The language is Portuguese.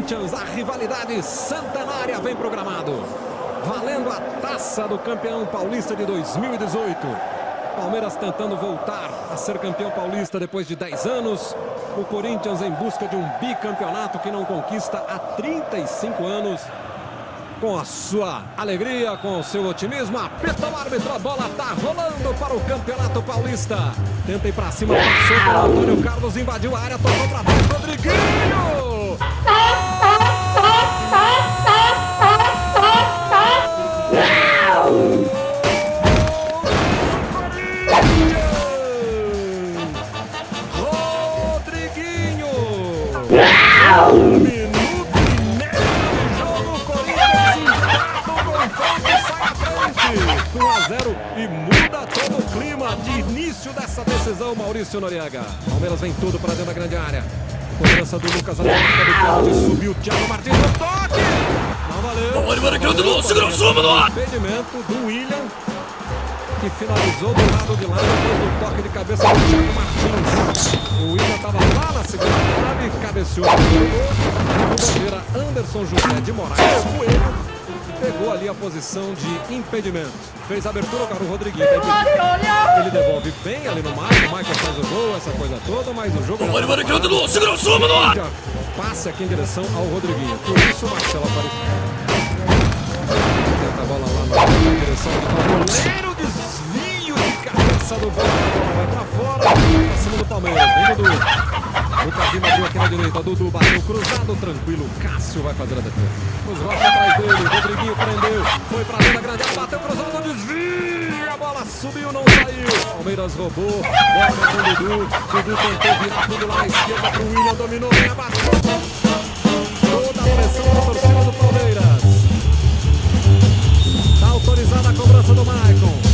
Corinthians, a rivalidade centenária vem programado. Valendo a taça do campeão paulista de 2018. Palmeiras tentando voltar a ser campeão paulista depois de 10 anos. O Corinthians em busca de um bicampeonato que não conquista há 35 anos. Com a sua alegria, com o seu otimismo, apita o árbitro, a bola tá rolando para o Campeonato Paulista. Tenta ir pra cima, passou pelo Antônio Carlos, invadiu a área, tocou pra trás, Rodriguinho! Rodriguinho! Minuto e meio de jogo, Corinthians empata o confronto e sai à frente. 1-0 e muda todo o clima de início dessa decisão, Maurício Noriega. Palmeiras vem tudo para dentro da grande área. Cobrança do Lucas Alves, subiu o Thiago Martins no toque. Não valeu. Impedimento do William, que finalizou do lado de lá depois do toque de cabeça do Thiago Martins. O William estava lá na segunda trave, cabeceou o bandeira Anderson José de Moraes Coelho. Pegou ali a posição de impedimento. Fez a abertura, agora o Rodriguinho. Ele devolve bem ali no Michael. O Michael faz o gol, essa coisa toda, mas o jogo... Passe aqui em direção ao Rodriguinho. Por isso o Marcelo apareceu. Tenta a bola lá na direção do goleiro. Desvio de cabeça do bola. A bola vai pra fora. Pra cima do Palmeiras. Vem Dudu. O Cadinho abriu aqui na direita. Dudu bateu cruzado. Tranquilo. Cássio vai fazer a defesa. Os Rocha atrás dele. Rodriguinho prendeu. Foi pra dentro da grande área. Bateu cruzado no desvio. A bola subiu, não saiu. Palmeiras roubou. Bola com o Dudu. Dudu tentou virar tudo lá na esquerda pro William. Dominou. Vem abaixo. Toda a pressão da torcida do Palmeiras. Tá autorizada a cobrança do Maicon.